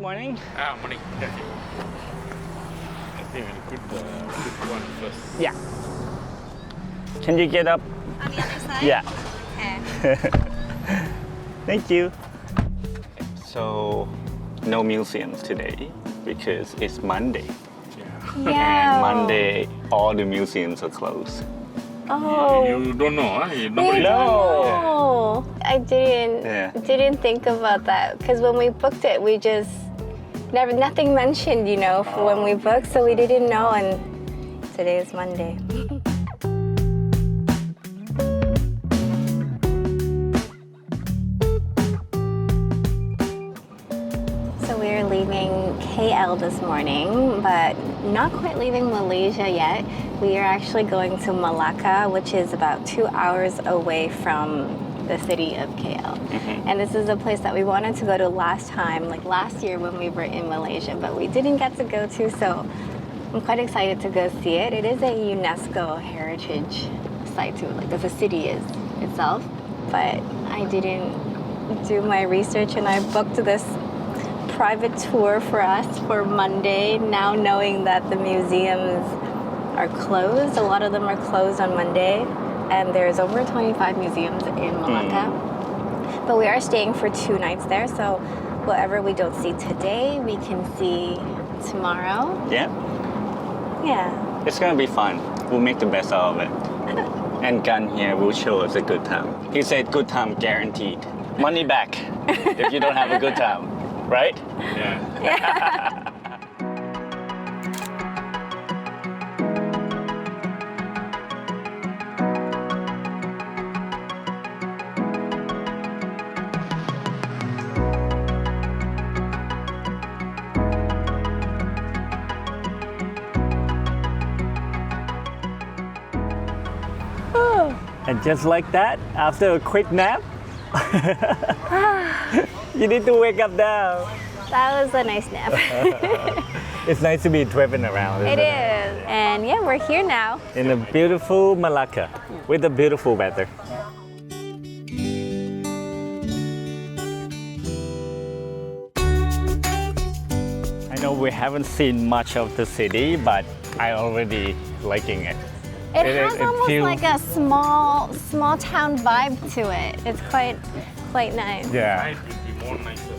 morning. Morning. Okay. I think I'll put the good one first. Yeah. Can you get up? On the other side? Yeah. Okay. Thank you. So, no museums today because it's Monday. Yeah. And Monday, all the museums are closed. Oh. You don't know, huh? We don't know. I didn't think about that because when we booked it, we just nothing mentioned, for when we booked, so we didn't know. And today is Monday. So we're leaving KL this morning, but not quite leaving Malaysia yet. We are actually going to Melaka, which is about 2 hours away from the city of KL. And this is a place that we wanted to go to last time, like last year when we were in Malaysia, but we didn't get to go to, so I'm quite excited to go see it. It is a UNESCO Heritage site too, like the city is itself, but I didn't do my research and I booked this private tour for us for Monday, now knowing that the museums are closed. A lot of them are closed on Monday, and there's over 25 museums in Melaka. But we are staying for 2 nights there, so whatever we don't see today, we can see tomorrow. Yeah. Yeah. It's gonna be fun. We'll make the best out of it. And Gan here will show us a good time. He said good time guaranteed. Money back if you don't have a good time, right? Yeah. And just like that, after a quick nap, you need to wake up now. That was a nice nap. It's nice to be driven around. It is. And yeah, we're here now. In the beautiful Melaka with the beautiful weather. I know we haven't seen much of the city, but I already liking it. It has almost feels- like a small town vibe to it. It's quite nice. Yeah. Night will be more nicer.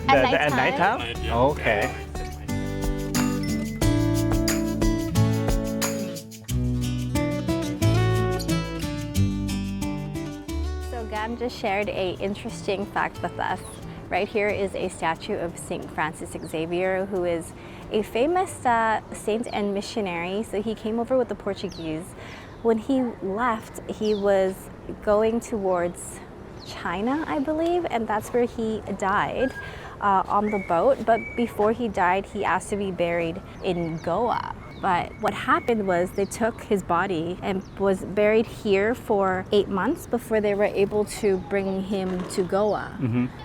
At At nighttime? Night, yeah. Okay. So Gab just shared a interesting fact with us. Right here is a statue of St. Francis Xavier, who is a famous saint and missionary. So he came over with the Portuguese. When he left, he was going towards China, I believe, and that's where he died on the boat. But before he died, he asked to be buried in Goa. But what happened was they took his body and was buried here for 8 months before they were able to bring him to Goa.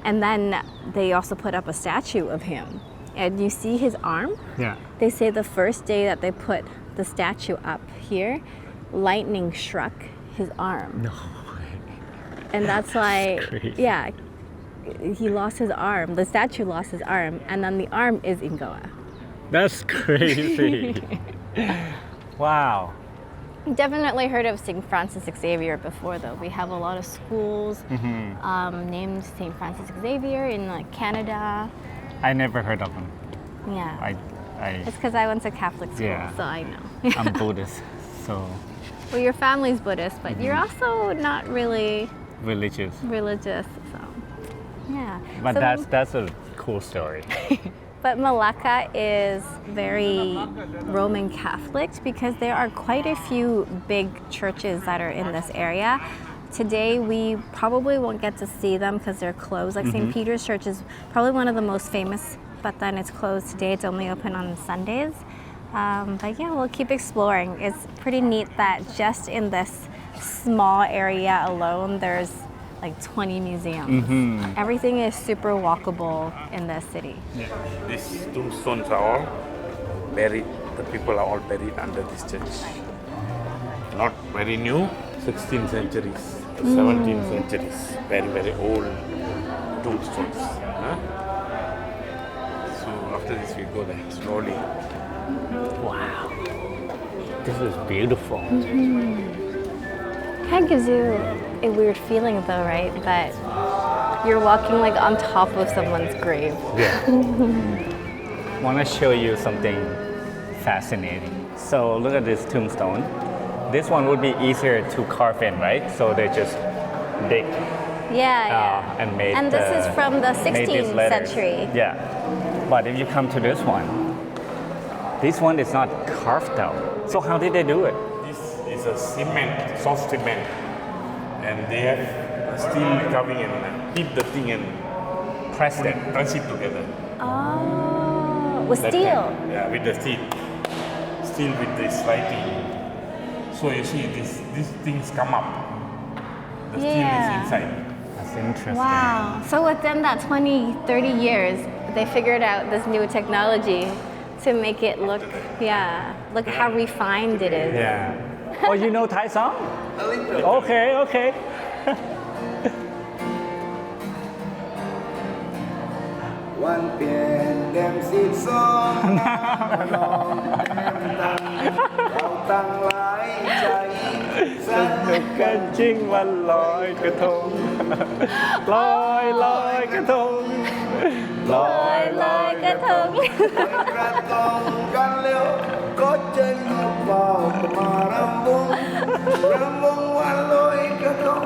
And then they also put up a statue of him. And you see his arm? Yeah. They say the first day that they put the statue up here, lightning struck his arm. No. And that's why, crazy. yeah, he lost his arm. The statue lost his arm, and then the arm is in Goa. That's crazy. Wow. Definitely heard of St. Francis Xavier before, though. We have a lot of schools named St. Francis Xavier in Canada. I never heard of him. Yeah. I It's because I went to Catholic school, Yeah. so I know. I'm Buddhist, so Well, your family's Buddhist, but you're also not really religious. religious, so yeah. But So- that's a cool story. But Melaka is very Roman Catholic because there are quite a few big churches that are in this area. Today we probably won't get to see them because they're closed. Like St. Peter's Church is probably one of the most famous, but then it's closed today. It's only open on Sundays. But yeah, we'll keep exploring. It's pretty neat that just in this small area alone, there's like 20 museums. Everything is super walkable in this city. These tombstones are all buried. The people are all buried under this church. Not very new, 16th centuries, 17th centuries. Very, very old tombstones. Huh? after this we go there slowly. Wow. This is beautiful. Kind of gives you a weird feeling though, right? That you're walking like on top of someone's grave. Yeah. Want to show you something fascinating. So look at this tombstone. This one would be easier to carve in, right? So they just dig Yeah. and made. And this is from the made these 16th letters. century. Yeah. But if you come to this one is not carved out. So how did they do it? This is a cement, soft cement, and they have steel carving and heat the thing and Pressed it. press it together. Oh, with That steel. kind. Yeah, with the steel. Steel with this writing. So you see these things come up. The steel is inside. That's interesting. Wow. So within that 20, 30 years, they figured out this new technology to make it look, look how refined it is. Yeah. Oh, you know Thai song? A little. Okay. วันเปลี่ยนแดมสีส้มน้ำนองแดมตังเราตั้งหลายใจส สนุกกันจริงวันลอยกระทง ลอยกระทง ลอยกระทง กระตองกันเร็วก็เจอหนุ่มบอกมารำวงวันลอยกระทง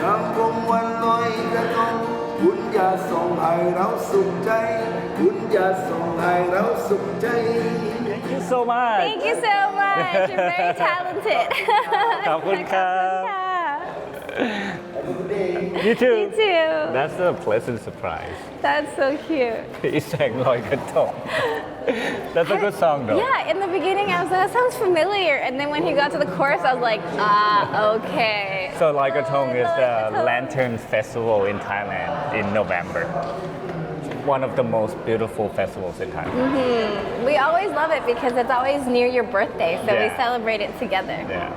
รำวงวันลอยกระทงคุณอย่าส่งให้เราสุขใจคุณอย่าส่งให้เราสุขใจ Thank you so much. Thank you so much. You're very talented. ขอบคุณครับ ขอบคุณค่ะ You too. You too. That's a pleasant surprise. That's so cute. He sang ลอยกระทง That's a good song though. Yeah, in the beginning I was like, that sounds familiar. And then when he got to the chorus, I was like, okay. So ลอยกระทง is the lantern festival in Thailand in November. One of the most beautiful festivals in Thailand. We always love it because it's always near your birthday, so we Yeah. celebrate it together. Yeah.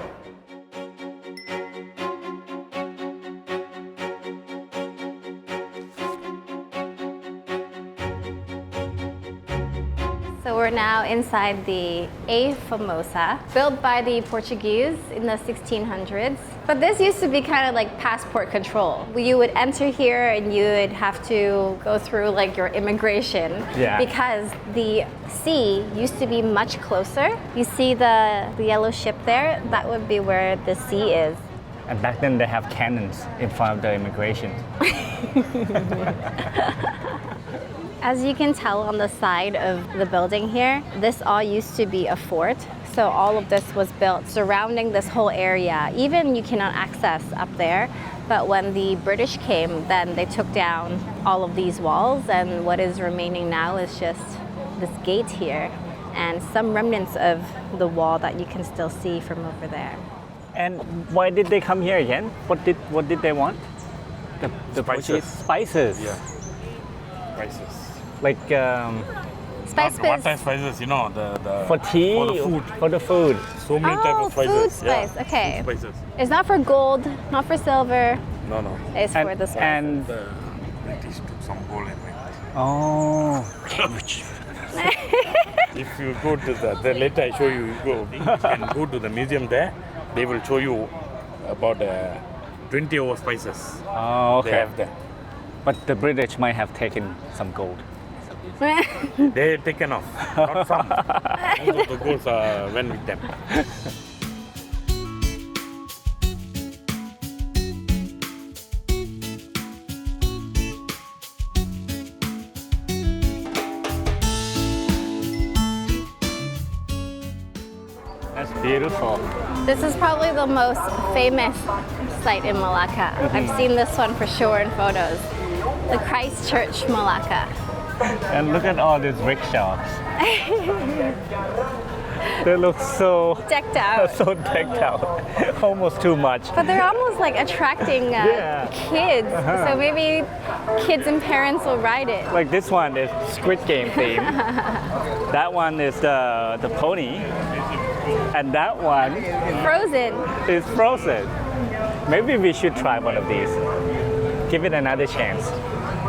So we're now inside the A Famosa, built by the Portuguese in the 1600s. But this used to be kind of like passport control. You would enter here and you would have to go through like your immigration Yeah. because the sea used to be much closer. You see the yellow ship there? That would be where the sea is. And back then they have cannons in front of the immigration. As you can tell on the side of the building here, this all used to be a fort. So all of this was built surrounding this whole area. Even you cannot access up there. But when the British came, then they took down all of these walls, and what is remaining now is just this gate here and some remnants of the wall that you can still see from over there. And why did they come here again? What did they want? The Spices. Portuguese? Spices. Yeah. Spices. Like Spice One biz. time spices, you know, the for tea, for the food. for the food. So many types Oh, of spices. food spice. Yeah. Okay. Food spices. It's not for gold, not for silver. No. It's for the spice. And The British took some gold and went. oh, If you go to the later I show you, you can go to the museum there. They will show you about 20 over spices. oh, They okay. have there. But the British might have taken some gold. They taken off, not some. Most of the golds went with them. That's beautiful. This is probably the most famous site in Malacca. I've seen this one for sure in photos. The Christchurch Malacca. And look at all these rickshaws. They look so Decked out. so decked out. Almost too much. But they're almost like attracting Yeah. kids. So maybe kids and parents will ride it. Like this one is Squid Game theme. That one is the pony. And that one Frozen. is Frozen. Maybe we should try one of these. Give it another chance.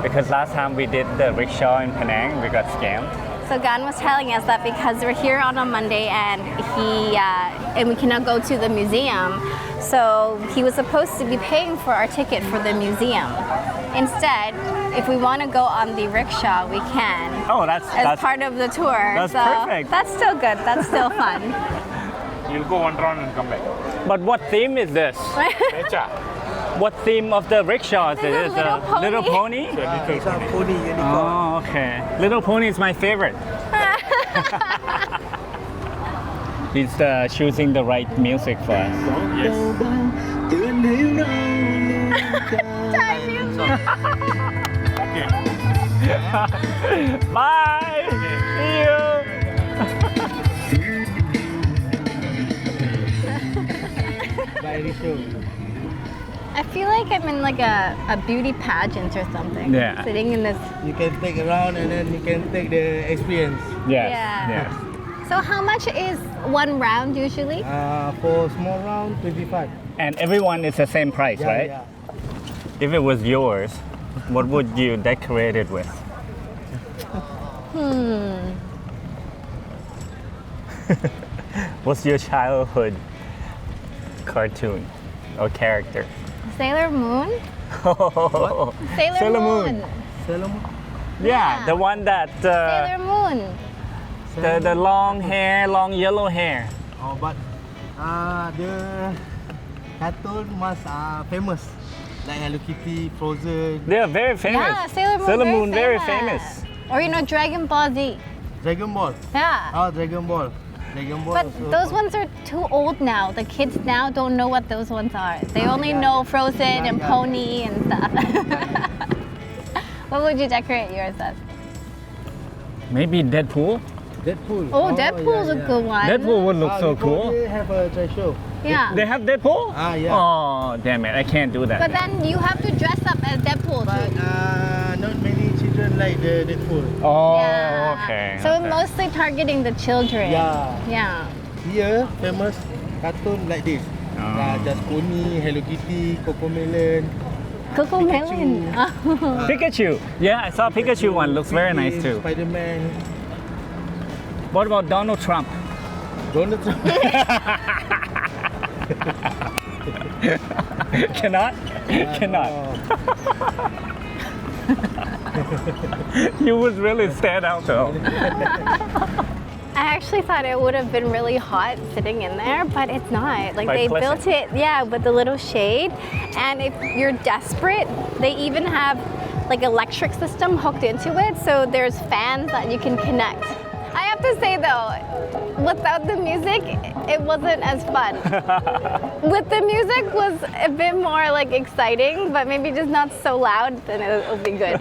Because last time we did the rickshaw in Penang, we got scammed. So Gan was telling us that because we're here on a Monday and we cannot go to the museum, so he was supposed to be paying for our ticket for the museum. Instead, if we want to go on the rickshaw, we can. Oh, that's part of the tour. That's so perfect. That's still good. That's still fun. You'll go one round and come back. But what theme is this? Echa. What theme of the rickshaw is it? There's Is a it little Little Pony? It's a little pony. Oh, okay. Little Pony is my favorite. He's choosing the right music for us. Yes. Bye! See you! I feel like I'm in like a beauty pageant or something. Yeah. Sitting in this. You can take around and then you can take the experience. Yes, Yeah. yes. So how much is one round usually? For small round, 25. And everyone is the same price, Yeah, right? yeah. If it was yours, what would you decorate it with? What's your childhood cartoon or character? Sailor Moon? What? Sailor Moon. Sailor Moon. Yeah, the one that Sailor Moon. the long hair, long yellow hair. Oh, but the cartoon was famous. Like Hello Kitty, Frozen, They are very famous. Yeah, Sailor Moon. Sailor Moon, very famous. Or Dragon Ball Z. Dragon Ball. Yeah. Oh, Dragon Ball. Dragon Ball. But also. those ones are too old now. The kids now don't know what those ones are. They only know Frozen and yeah. Pony and stuff. What would you decorate yours as? Maybe Deadpool. Deadpool. Oh, Deadpool's a good one. Deadpool would look so cool. They have a toy show. Yeah. They have Deadpool? Yeah. Oh, damn it. I can't do that. But then you have to dress up as Deadpool But too. not many children like the Deadpool. Oh, Yeah. okay. So okay. mostly targeting the children. Yeah. Yeah. Here, famous cartoon like this. Just Pony, Hello Kitty, Cocomelon. Coco Melon. Pikachu. Yeah, I saw Pikachu one. Looks very nice too. Spider-Man. What about Donald Trump? Donald Trump. Cannot? Cannot. You would really stand out though. I actually thought it would have been really hot sitting in there, but it's not. Like Quite they pleasant. built it, yeah, with a little shade. And if you're desperate, they even have like electric system hooked into it, so there's fans that you can connect. I have to say though, without the music, it wasn't as fun. With the music was a bit more like exciting, but maybe just not so loud, then it'll be good.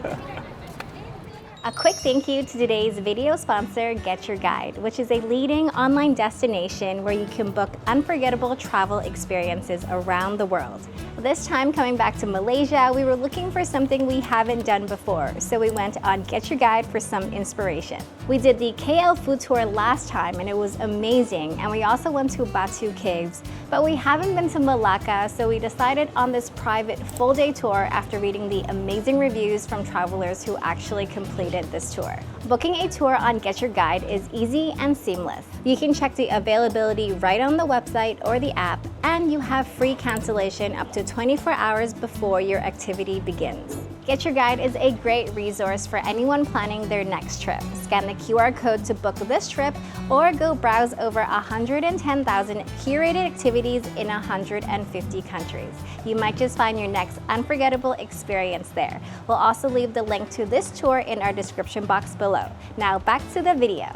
A quick thank you to today's video sponsor, Get Your Guide, which is a leading online destination where you can book unforgettable travel experiences around the world. This time coming back to Malaysia, we were looking for something we haven't done before, so we went on Get Your Guide for some inspiration. We did the KL food tour last time and it was amazing, and we also went to Batu Caves, but we haven't been to Melaka, so we decided on this private full-day tour after reading the amazing reviews from travelers who actually completed this tour. Booking a tour on Get Your Guide is easy and seamless. You can check the availability right on the website or the app, and you have free cancellation up to 24 hours before your activity begins. Get Your Guide is a great resource for anyone planning their next trip. Scan the QR code to book this trip or go browse over 110,000 curated activities in 150 countries. You might just find your next unforgettable experience there. We'll also leave the link to this tour in our description box below. Now back to the video.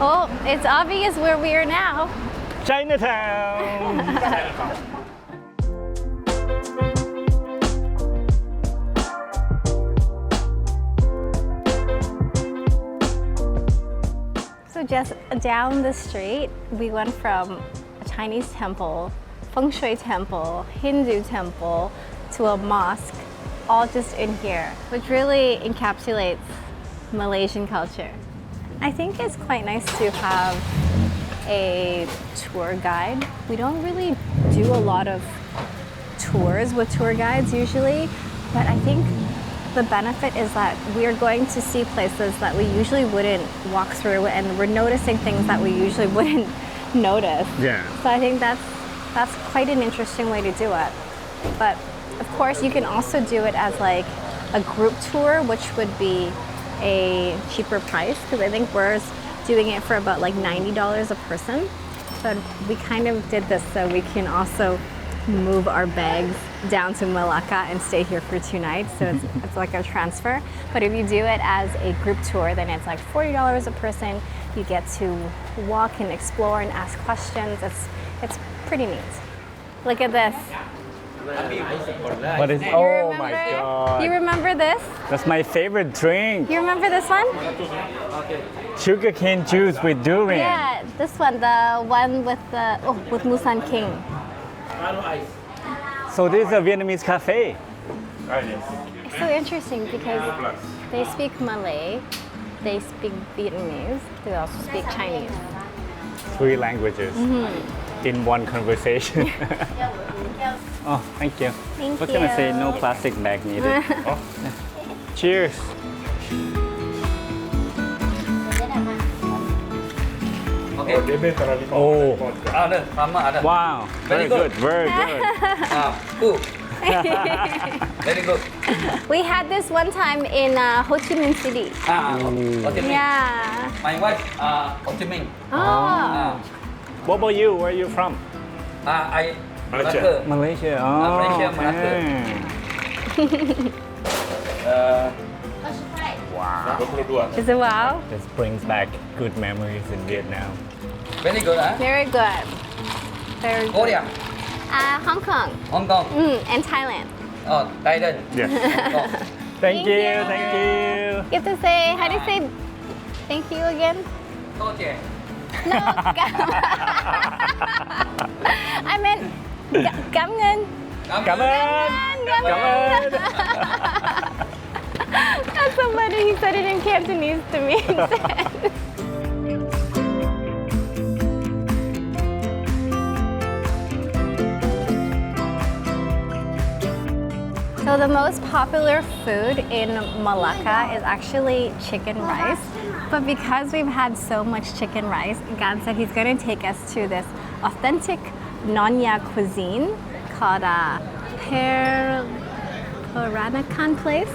Oh, it's obvious where we are now. Chinatown! So just down the street, we went from a Chinese temple, feng shui temple, Hindu temple, to a mosque, all just in here, which really encapsulates Malaysian culture. I think it's quite nice to have a tour guide. We don't really do a lot of tours with tour guides usually, but I think the benefit is that we're going to see places that we usually wouldn't walk through, and we're noticing things that we usually wouldn't notice. Yeah. So I think that's quite an interesting way to do it. But of course, you can also do it as like a group tour, which would be a cheaper price, because I think we're doing it for about like $90 a person. But we kind of did this so we can also move our bags down to Melaka and stay here for 2 nights. So it's like a transfer. But if you do it as a group tour, then it's like $40 a person. You get to walk and explore and ask questions. It's pretty neat. Look at this. What is? You Oh my remember- god! You remember this? That's my favorite drink. You remember this one? Sugarcane juice with durian. Yeah, this one, the one with the with Musan King. So this is a Vietnamese cafe. It's so interesting because they speak Malay, they speak Vietnamese, they also speak Chinese. 3 languages in one conversation. Oh, thank you. Thank What can I say? you. No plastic bag needed. Oh. Cheers. Oh, Ada, sama ada. wow. Very Very good. good. Very good. Very good. We had this one time in Ho Chi Minh City. Ho Chi Minh. Yeah. My wife, Ho Chi Minh. Oh. What about you? Where are you from? I Malaysia. Malaysia. Oh, Malaysia, okay. Is it wow? This brings back good memories in Vietnam. Very good, huh? Very good. Very good. Korea, Hong Kong. Hong Kong, And Thailand. oh, Thailand. Yes. Oh, Thank Thank you. you. Thank you. You have to say, how do you say thank you again? Toche. No. I meant cảm ơn. Cảm ơn. Cảm ơn. That's so funny. He said it in Cantonese to me instead. So the most popular food in Malacca is actually chicken rice. But because we've had so much chicken rice, Gan said he's going to take us to this authentic Nonya cuisine called Peranakan place.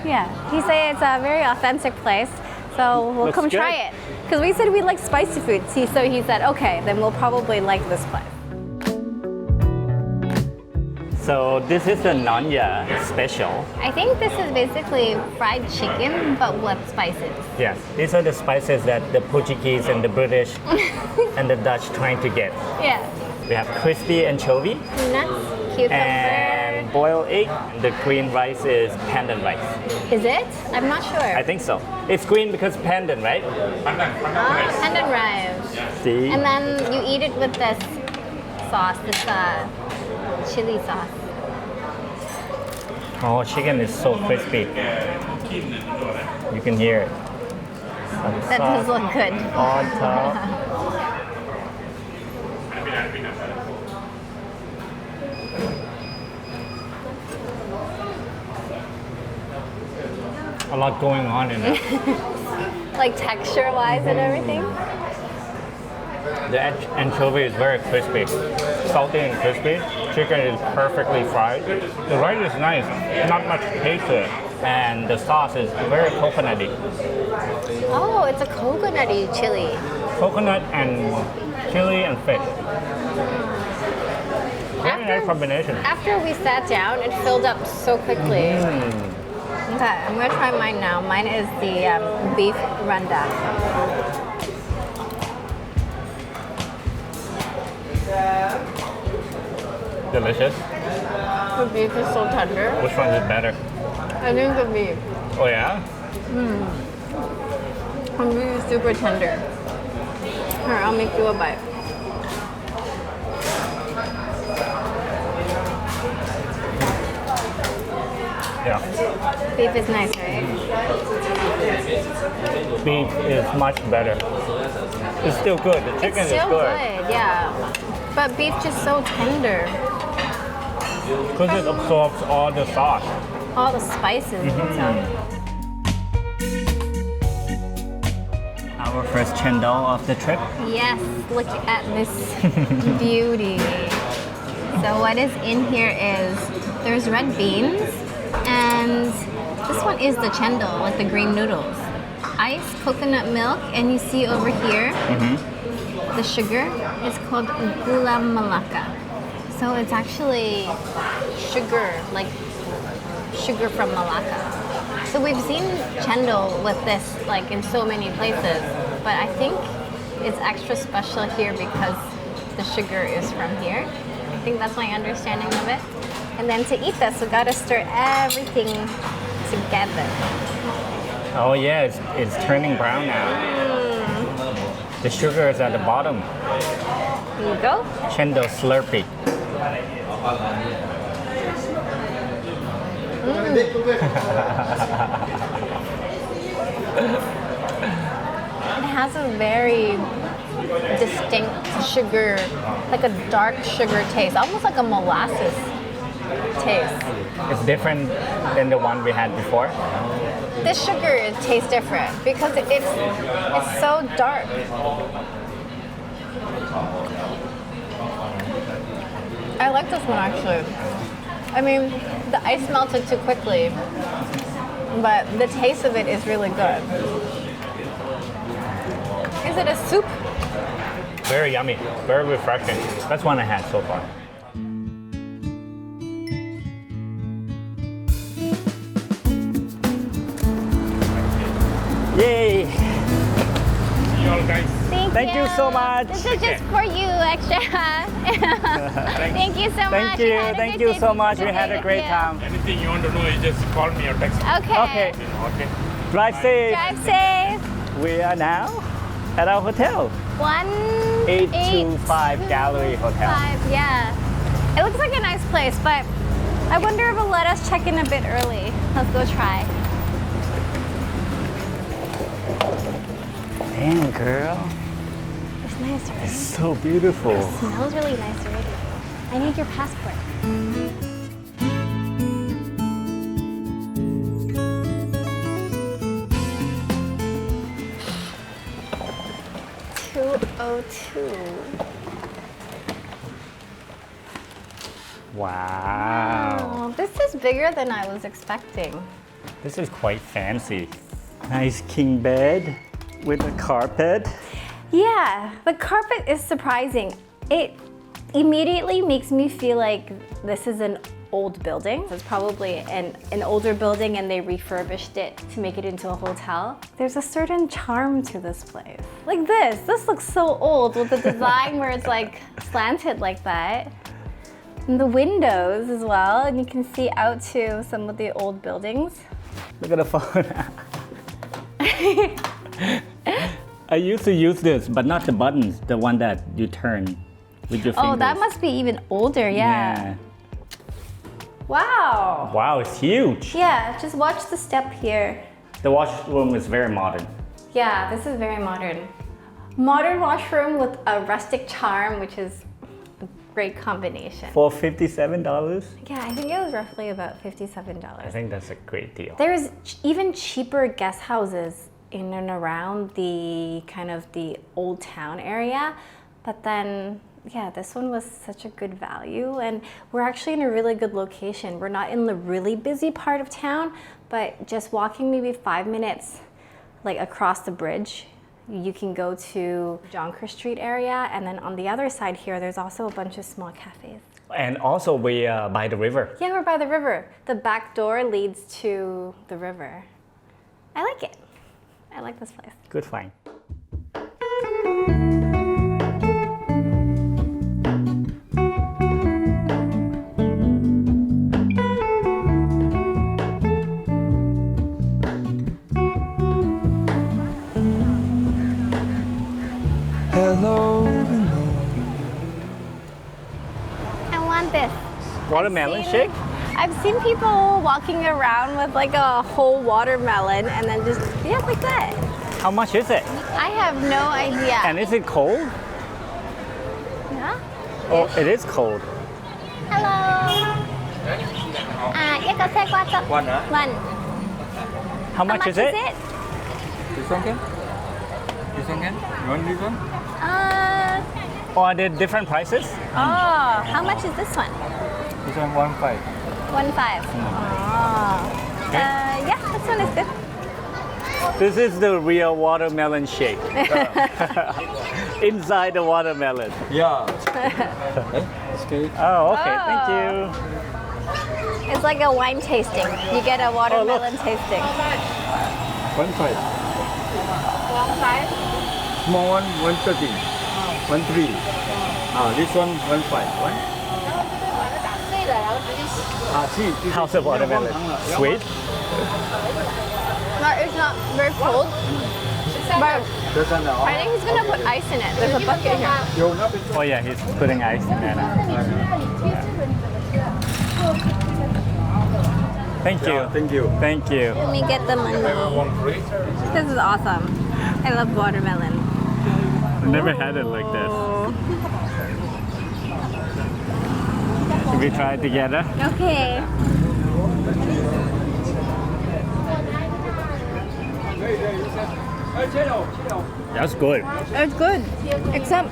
Yeah, he said it's a very authentic place. So we'll Looks come good. try it. Because we said we like spicy food. So he said, okay, then we'll probably like this place. So this is the Nanya special. I think this is basically fried chicken, but with spices. Yes, these are the spices that the Portuguese and the British and the Dutch trying to get. Yeah. We have crispy anchovy Nuts, cucumber. and boiled egg. The green rice is pandan rice. Is it? I'm not sure. I think so. It's green because pandan, right? Pandan rice. See? And then you eat it with this sauce, this chili sauce. Oh, chicken is so crispy. You can hear it. Some That does sauce look good. on top. A lot going on in it. Like texture-wise and everything. The anchovy is very crispy, salty and crispy. Chicken is perfectly fried. The rice is nice, not much taste to it. And the sauce is very coconutty. Oh, it's a coconutty chili. Coconut and chili and fish. Very nice combination. After we sat down, it filled up so quickly. Okay, I'm gonna try mine now. Mine is the beef randa. Delicious. The beef is so tender. Which one is better? I think the beef. Oh yeah? The beef is super tender. Here, I'll make you a bite. Yeah. Beef is nice, right? Beef is much better. It's still good. The chicken It's still is good. good, yeah. But beef just so tender. Because it absorbs all the sauce. all the spices and stuff. Our first cendol of the trip. Yes, look at this beauty. So what is in here is there's red beans, and this one is the cendol, like the green noodles. Iced coconut milk, and you see over here the sugar is called gula melaka. So it's actually sugar, like sugar from Malacca. So we've seen cendol with this like in so many places, but I think it's extra special here because the sugar is from here. I think that's my understanding of it. And then to eat this, we gotta stir everything together. Oh yeah, it's turning brown now. The sugar is at the bottom. Here you go. Cendol Slurpee. It has a very distinct sugar, like a dark sugar taste, almost like a molasses taste. It's different than the one we had before. This sugar tastes different because it's so dark. I like this one actually. I mean, the ice melted too quickly, but the taste of it is really good. Is it a soup? Very yummy, very refreshing. That's one I had so far. Yay! See you all guys. Thank you so much. This is just for you, extra. Thank you so much. Thank you so much. We had a great time. Anything you want to know, you just call me or text me. Okay. Okay. Drive safe. Drive safe. We are now at our hotel. 825 Gallery Hotel. Yeah. It looks like a nice place, but I wonder if it'll let us check in a bit early. Let's go try. Damn, girl. It's nice, right? It's so beautiful. It smells really nice already. I need your passport. Wow. Oh, this is bigger than I was expecting. This is quite fancy. Nice king bed with a carpet. Yeah, the carpet is surprising. It immediately makes me feel like this is an old building. It's probably an older building and they refurbished it to make it into a hotel. There's a certain charm to this place. Like this looks so old with the design where it's like slanted like that. And the windows as well, and you can see out to some of the old buildings. Look at the phone. I used to use this, but not the buttons, the one that you turn with your fingers. Oh, that must be even older, yeah. Wow. Wow, it's huge. Yeah, just watch the step here. The washroom is very modern. Yeah, this is very modern. Modern washroom with a rustic charm, which is a great combination. For $57? Yeah, I think it was roughly about $57. I think that's a great deal. There's even cheaper guest houses in and around the kind of the old town area, but then yeah, this one was such a good value, and we're actually in a really good location. We're not in the really busy part of town, but just walking maybe 5 minutes like across the bridge, you can go to Jonker Street area, and then on the other side here, there's also a bunch of small cafes. And also we by the river. Yeah, we're by the river. The back door leads to the river. I like it. I like this place. Good find. Hello, I want this. Watermelon shake? I've seen people walking around with like a whole watermelon and then just, yeah, like that. How much is it? I have no idea. And is it cold? Yeah? Oh, it is cold. Hello. Iya kau saya kuat. One, huh? One. How much is it? This one can? This one can? You want this one? Or are there different prices? Oh, how much is this one? This one 1.5. 1.5. Oh. Yeah, this one is good. This is the real watermelon shake. Inside the watermelon. Yeah. It's good. Oh, okay. Thank Oh. you. It's like a wine tasting. You get a watermelon tasting. 1.5. Small one 130. 1.3. This one 1.5. One. See. How's the watermelon? Sweet? It's not very cold. But This one I think he's gonna put ice in it. There's a bucket here. Oh yeah, he's putting ice in there now. Thank you. Thank you. Thank you. Let me get the money. This is awesome. I love watermelon. I've never had it like this. Should we try it together? Okay. That's good. It's good. Except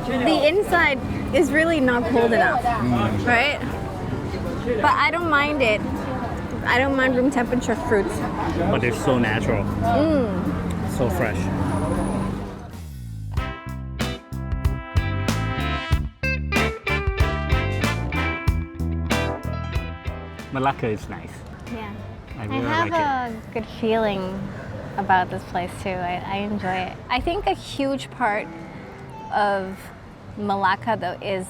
the inside is really not cold enough. Right? But I don't mind it. I don't mind room temperature fruits. But it's so natural. So fresh. Malacca is nice. Yeah. I I really have like a good feeling about this place too. I enjoy it. I think a huge part of Malacca though is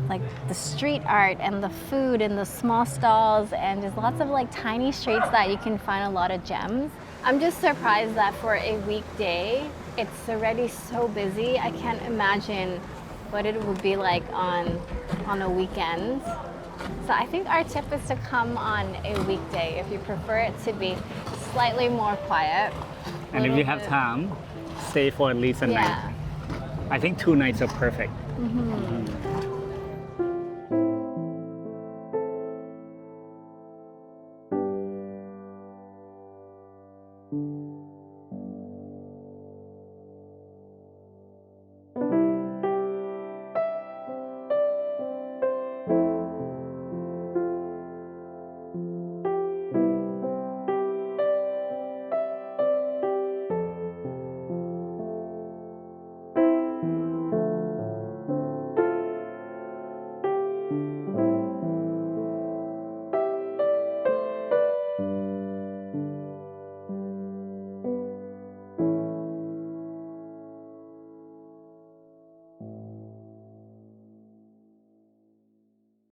like the street art and the food and the small stalls and just lots of like tiny streets that you can find a lot of gems. I'm just surprised that for a weekday it's already so busy. I can't imagine what it would be like on a weekend. So I think our tip is to come on a weekday if you prefer it to be slightly more quiet. And if you have time, stay for at least a night. Yeah. I think 2 nights are perfect.